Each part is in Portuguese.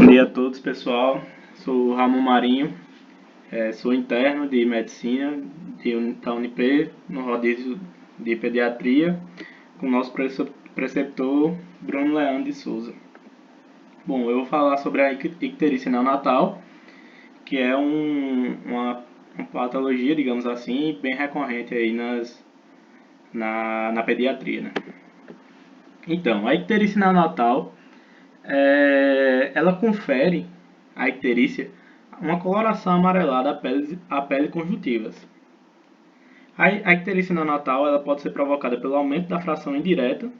Bom dia a todos, pessoal. Sou o Ramon Marinho, sou interno de medicina da Unip, no rodízio de pediatria, com o nosso preceptor Bruno Leandro de Souza. Bom, eu vou falar sobre a icterícia neonatal, que é uma patologia, digamos assim, bem recorrente aí na pediatria, né? Então, a icterícia neonatal ela confere à icterícia uma coloração amarelada à pele conjuntivas. A icterícia neonatal ela pode ser provocada pelo aumento da fração indireta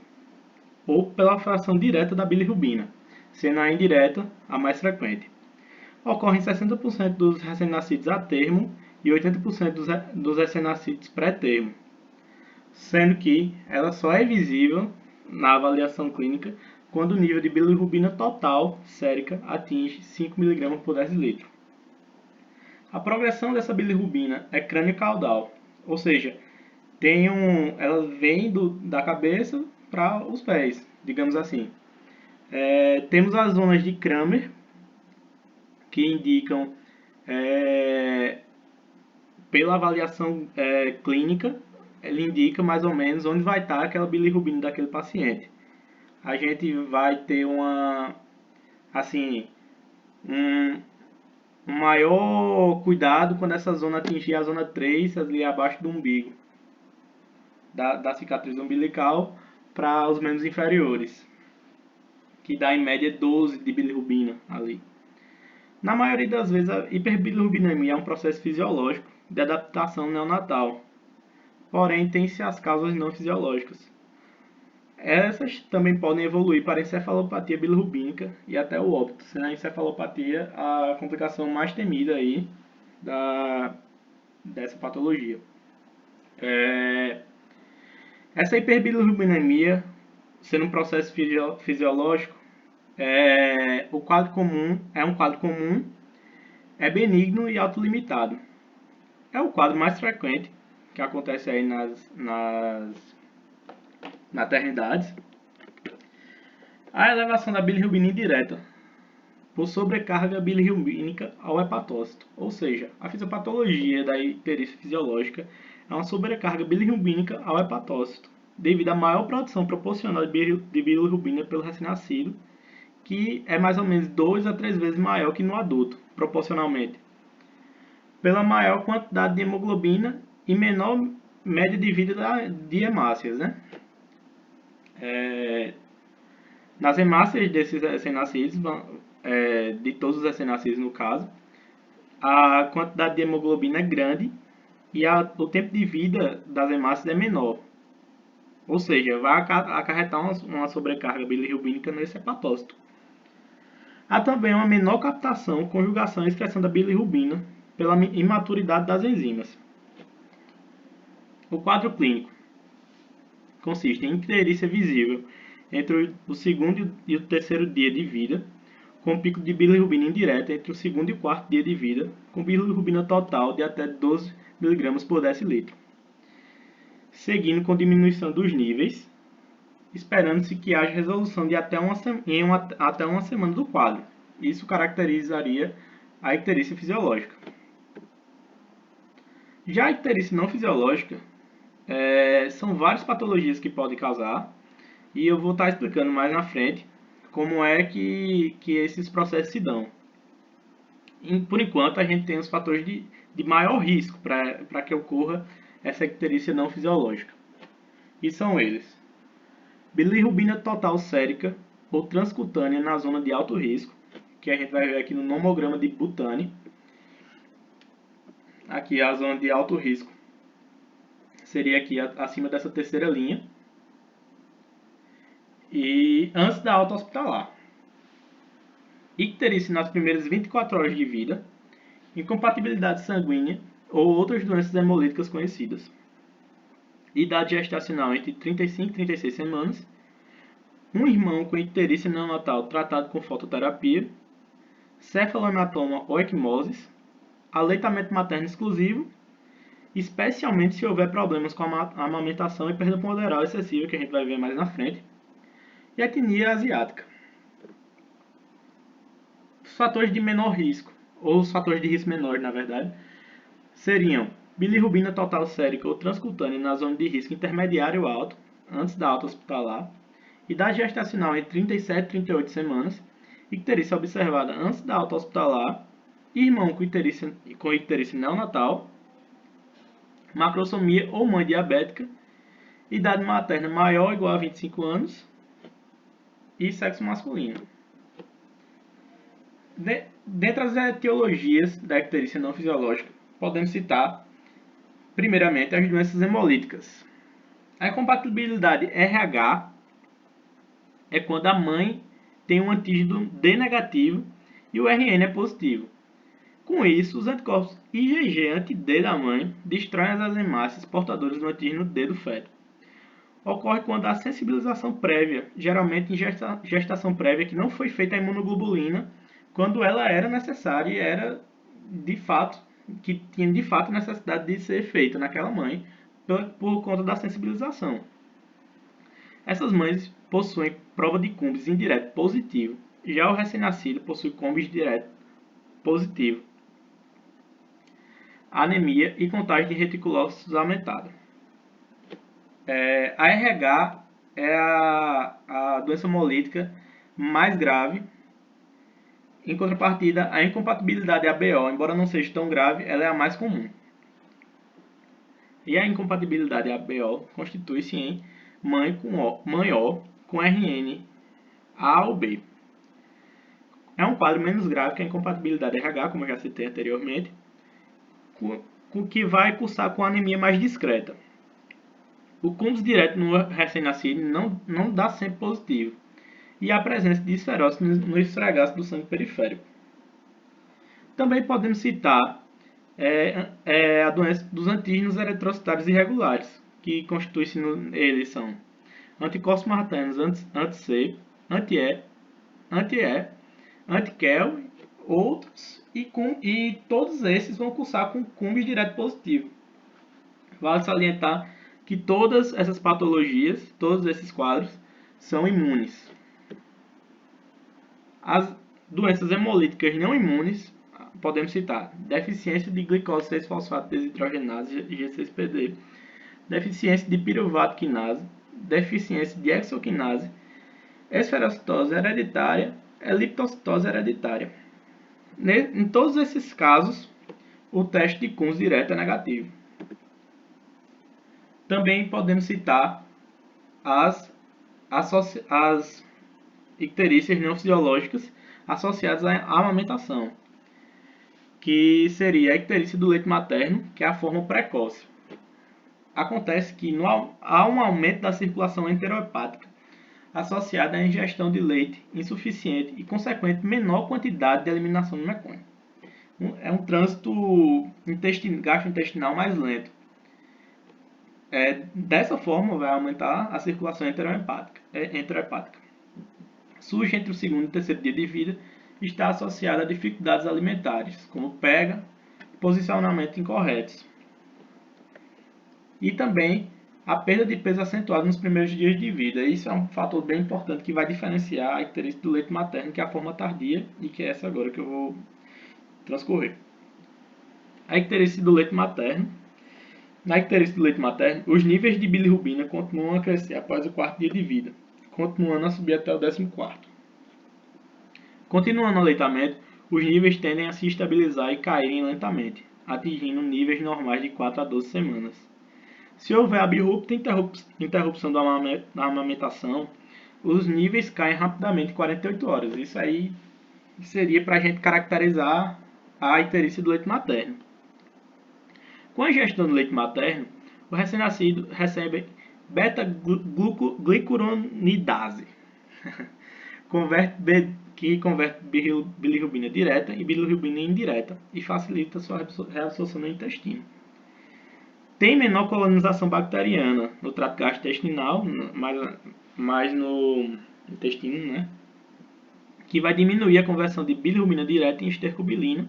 ou pela fração direta da bilirrubina, sendo a indireta a mais frequente. Ocorre em 60% dos recém-nascidos a termo e 80% dos recém-nascidos pré-termo, sendo que ela só é visível na avaliação clínica quando o nível de bilirrubina total sérica atinge 5 mg por decilitro. A progressão dessa bilirrubina é crânio-caudal, ou seja, ela vem da cabeça para os pés, digamos assim. Temos as zonas de Kramer, que indicam, pela avaliação clínica, ele indica mais ou menos onde vai estar aquela bilirrubina daquele paciente. A gente vai ter um maior cuidado quando essa zona atingir a zona 3, ali abaixo do umbigo, da cicatriz umbilical, para os membros inferiores, que dá em média 12 de bilirrubina ali. Na maioria das vezes, a hiperbilirrubinemia é um processo fisiológico de adaptação neonatal, porém tem-se as causas não fisiológicas. Essas também podem evoluir para encefalopatia bilirrubínica e até o óbito, sendo a encefalopatia a complicação mais temida aí dessa patologia. Essa hiperbilirrubinemia, sendo um processo fisiológico, o quadro comum é um quadro comum, é benigno e autolimitado. É o quadro mais frequente que acontece aí nas maternidades. A elevação da bilirrubina indireta por sobrecarga bilirrubínica ao hepatócito, ou seja, a fisiopatologia da icterícia fisiológica é uma sobrecarga bilirrubínica ao hepatócito, devido à maior produção proporcional de bilirrubina pelo recém-nascido, que é mais ou menos 2 a 3 vezes maior que no adulto, proporcionalmente, pela maior quantidade de hemoglobina e menor média de vida de hemácias, né? Nas hemácias desses recém-nascidos, de todos os recém-nascidos no caso, a quantidade de hemoglobina é grande e o tempo de vida das hemácias é menor. Ou seja, vai acarretar uma sobrecarga bilirrubínica nesse hepatócito. Há também uma menor captação, conjugação e excreção da bilirrubina pela imaturidade das enzimas. O quadro clínico consiste em icterícia visível entre o segundo e o terceiro dia de vida, com pico de bilirrubina indireta entre o segundo e o quarto dia de vida, com bilirrubina total de até 12 mg por decilitro, seguindo com diminuição dos níveis, esperando-se que haja resolução de até uma semana do quadro. Isso caracterizaria a icterícia fisiológica. Já a icterícia não fisiológica, são várias patologias que podem causar, e eu vou estar explicando mais na frente como é que esses processos se dão. Por enquanto, a gente tem os fatores de maior risco para que ocorra essa icterícia não fisiológica. E são eles: bilirrubina total sérica ou transcutânea na zona de alto risco, que a gente vai ver aqui no nomograma de Butani. Aqui a zona de alto risco seria aqui acima dessa terceira linha. E antes da alta hospitalar. Icterícia nas primeiras 24 horas de vida, incompatibilidade sanguínea ou outras doenças hemolíticas conhecidas. Idade gestacional entre 35 e 36 semanas. Um irmão com icterícia neonatal tratado com fototerapia. Cefalohematoma ou equimoses. Aleitamento materno exclusivo, especialmente se houver problemas com a amamentação e perda ponderal excessiva, que a gente vai ver mais na frente. E etnia asiática. fatores de menor risco, ou os fatores de risco menor, na verdade, seriam bilirrubina total sérica ou transcutânea na zona de risco intermediário alto, antes da alta hospitalar, idade gestacional entre 37 e 38 semanas, icterícia observada antes da alta hospitalar, irmão com icterícia neonatal, macrosomia ou mãe diabética, idade materna maior ou igual a 25 anos e sexo masculino. Dentre as etiologias da icterícia não fisiológica, podemos citar, primeiramente, as doenças hemolíticas. A incompatibilidade RH é quando a mãe tem um antígeno D negativo e o RN é positivo. Com isso, os anticorpos IgG anti-D da mãe destroem as hemácias portadoras do antígeno D do feto. Ocorre quando há sensibilização prévia, geralmente em gestação prévia, que não foi feita a imunoglobulina quando ela era necessária e era de fato, que tinha de fato necessidade de ser feita naquela mãe por conta da sensibilização. Essas mães possuem prova de Cumbres indireto positivo, já o recém-nascido possui Cumbres direto positivo, anemia e contagem de reticulócitos aumentada. A RH é a doença hemolítica mais grave. Em contrapartida, a incompatibilidade ABO, embora não seja tão grave, ela é a mais comum. E a incompatibilidade ABO constitui-se em mãe O com RN A ou B. É um quadro menos grave que a incompatibilidade RH, como eu já citei anteriormente, com que vai cursar com anemia mais discreta. O Cumbres direto no recém-nascido não dá sempre positivo, e a presença de esferose no esfregaço do sangue periférico. Também podemos citar a doença dos antígenos eritrocitários irregulares, que constituem-se eles são anticorpos maternos anti-C, anti-E, anti-QEL, outros, e todos esses vão cursar com Cumbres direto positivo. Vale salientar que todas essas patologias, todos esses quadros, são imunes. As doenças hemolíticas não imunes, podemos citar deficiência de glicose 6-fosfato desidrogenase, G6PD, deficiência de piruvato quinase, deficiência de hexoquinase, esferocitose hereditária, eliptocitose hereditária. Em todos esses casos, o teste de Cumbres direto é negativo. Também podemos citar as icterícias não fisiológicas associadas à amamentação, que seria a icterícia do leite materno, que é a forma precoce. Acontece que há um aumento da circulação enterohepática associada à ingestão de leite insuficiente e consequente menor quantidade de eliminação do mecônio. É um trânsito gastrointestinal mais lento. Dessa forma, vai aumentar a circulação enterohepática. Surge entre o segundo e o terceiro dia de vida e está associada a dificuldades alimentares, como pega e posicionamento incorretos. E também a perda de peso acentuada nos primeiros dias de vida. Isso é um fator bem importante que vai diferenciar a icterícia do leite materno, que é a forma tardia, e que é essa agora que eu vou transcorrer. A icterícia do leite materno. Na icterícia do leite materno, os níveis de bilirrubina continuam a crescer após o quarto dia de vida, continuando a subir até o 14º. Continuando o aleitamento, os níveis tendem a se estabilizar e caírem lentamente, atingindo níveis normais de 4 a 12 semanas. Se houver abrupta interrupção da amamentação, os níveis caem rapidamente em 48 horas. Isso aí seria para a gente caracterizar a icterícia do leite materno. Com a ingestão do leite materno, o recém-nascido recebe beta-glucuronidase, que converte bilirrubina direta em bilirrubina indireta e facilita sua reabsorção no intestino. Tem menor colonização bacteriana no trato gastrointestinal, mais no intestino, né? Que vai diminuir a conversão de bilirrubina direta em estercobilina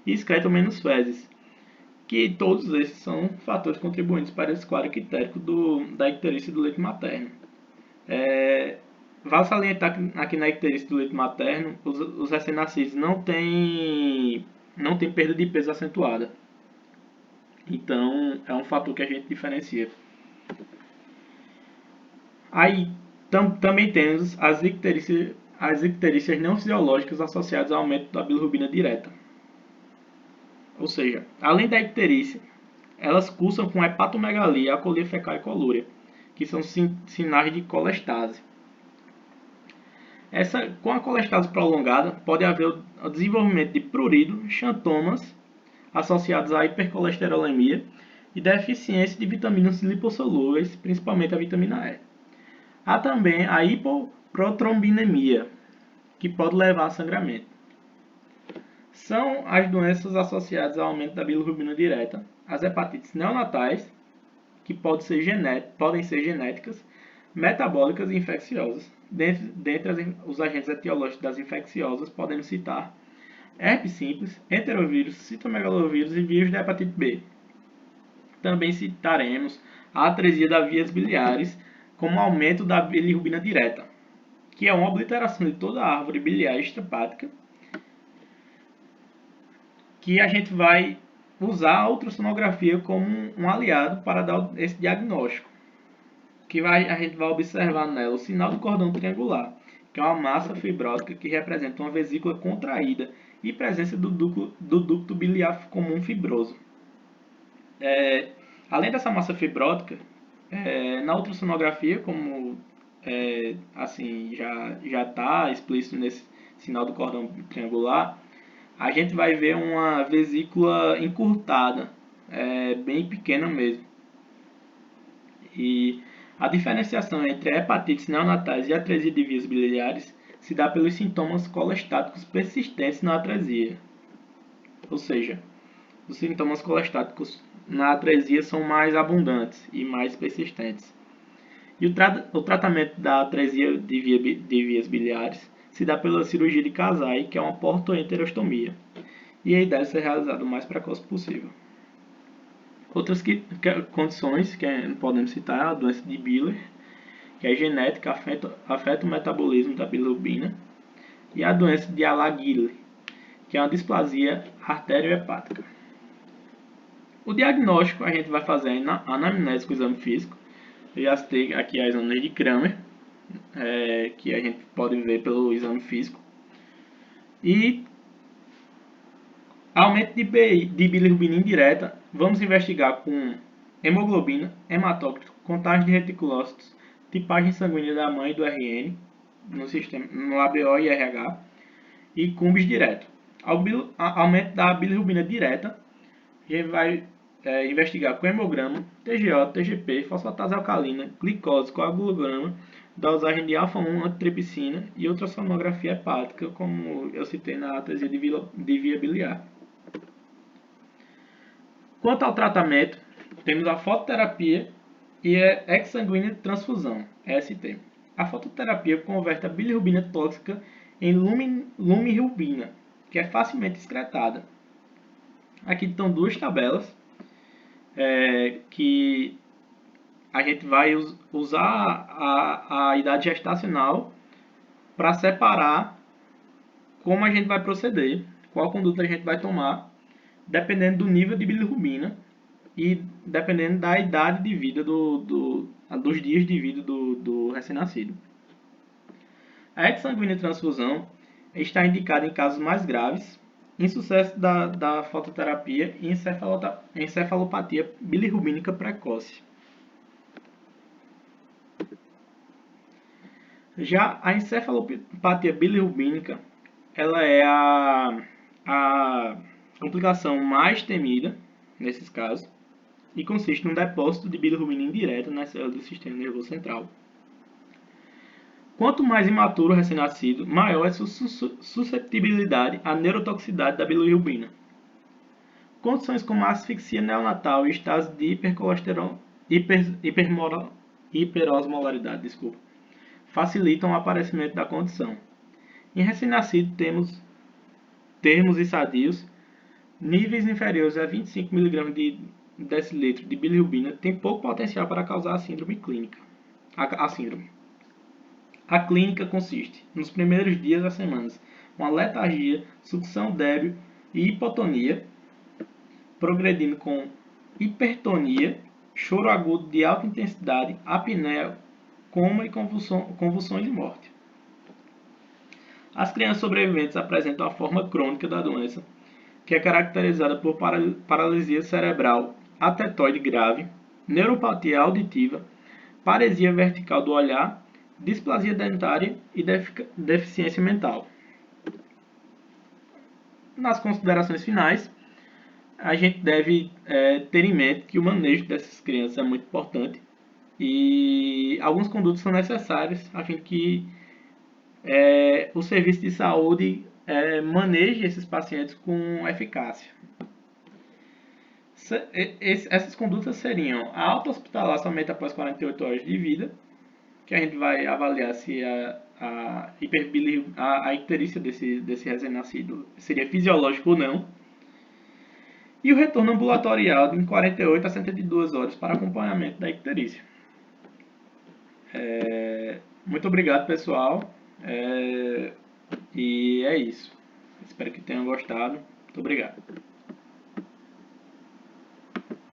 e excretam menos fezes. Que todos esses são fatores contribuintes para esse quadro ictérico da icterícia do leite materno. Vale salientar que aqui na icterícia do leite materno, os recém-nascidos não tem perda de peso acentuada. Então, é um fator que a gente diferencia. Aí, também temos as icterícias não fisiológicas associadas ao aumento da bilirrubina direta. Ou seja, além da icterícia, elas cursam com hepatomegalia, acolia fecal e colúria, que são sinais de colestase. Com a colestase prolongada, pode haver o desenvolvimento de prurido, xantomas associados à hipercolesterolemia e deficiência de vitaminas lipossolúveis, principalmente a vitamina E. Há também a hipoprotrombinemia, que pode levar a sangramento. São as doenças associadas ao aumento da bilirrubina direta, as hepatites neonatais, que podem ser genéticas, metabólicas e infecciosas. Dentre os agentes etiológicos das infecciosas, podemos citar herpes simples, enterovírus, citomegalovírus e vírus da hepatite B. Também citaremos a atresia das vias biliares, como aumento da bilirrubina direta, que é uma obliteração de toda a árvore biliar extrahepática, que a gente vai usar a ultrassonografia como um aliado para dar esse diagnóstico. A gente vai observar nela o sinal do cordão triangular, que é uma massa fibrótica que representa uma vesícula contraída e presença do ducto biliar comum fibroso. Além dessa massa fibrótica, na ultrassonografia, como assim já está explícito nesse sinal do cordão triangular, a gente vai ver uma vesícula encurtada, bem pequena mesmo. E a diferenciação entre hepatites neonatais e atresia de vias biliares se dá pelos sintomas colestáticos persistentes na atresia. Ou seja, os sintomas colestáticos na atresia são mais abundantes e mais persistentes. E o tratamento da atresia de vias biliares se dá pela cirurgia de Kasai, que é uma portoenterostomia, e aí deve ser realizado o mais precoce possível. Outras condições que podemos citar é a doença de Biller, que é genética, afeta o metabolismo da bilirrubina, e a doença de Alaguille, que é uma displasia artériohepática. O diagnóstico a gente vai fazer na anamnese com o exame físico. Eu já citei aqui as zonas de Kramer, que a gente pode ver pelo exame físico. E aumento de bilirrubina indireta, vamos investigar com hemoglobina, hematócrito, contagem de reticulócitos, tipagem sanguínea da mãe e do RN, no ABO e RH, e cumbis direto. Aumento da bilirrubina direta, a gente vai investigar com hemograma, TGO, TGP, fosfatase alcalina, glicose, coagulograma, dosagem de alfa-1 antitripsina e ultrassonografia hepática, como eu citei na atresia de via biliar. Quanto ao tratamento, temos a fototerapia e a exsanguínea transfusão, EST. A fototerapia converte a bilirrubina tóxica em lumirrubina, que é facilmente excretada. Aqui estão duas tabelas que a gente vai usar a idade gestacional para separar como a gente vai proceder, qual conduta a gente vai tomar, dependendo do nível de bilirrubina e dependendo da idade de vida dos dias de vida do recém-nascido. A exsanguínea transfusão está indicada em casos mais graves, insucesso da fototerapia e encefalopatia bilirrubínica precoce. Já a encefalopatia bilirrubínica, ela é a complicação mais temida nesses casos e consiste num depósito de bilirrubina indireta nas células do sistema nervoso central. Quanto mais imaturo o recém-nascido, maior é sua susceptibilidade à neurotoxicidade da bilirrubina. Condições como a asfixia neonatal e estase de hiperosmolaridade, facilitam o aparecimento da condição. Em recém-nascido temos termos e sadios, níveis inferiores a 25 mg de decilitro de bilirrubina têm pouco potencial para causar a síndrome clínica. A síndrome. A clínica consiste, nos primeiros dias das semanas, uma letargia, sucção débil e hipotonia, progredindo com hipertonia, choro agudo de alta intensidade, apneia, coma e convulsões e morte. As crianças sobreviventes apresentam a forma crônica da doença, que é caracterizada por paralisia cerebral atetoide grave, neuropatia auditiva, paresia vertical do olhar, displasia dentária e deficiência mental. Nas considerações finais, a gente deve ter em mente que o manejo dessas crianças é muito importante e alguns condutos são necessários a fim de que o serviço de saúde maneje esses pacientes com eficácia. Essas condutas seriam a alta hospitalar somente após 48 horas de vida, que a gente vai avaliar se a icterícia desse recém-nascido seria fisiológico ou não, e o retorno ambulatorial em 48 a 72 horas para acompanhamento da icterícia. Muito obrigado, pessoal, e é isso. Espero que tenham gostado. Muito obrigado.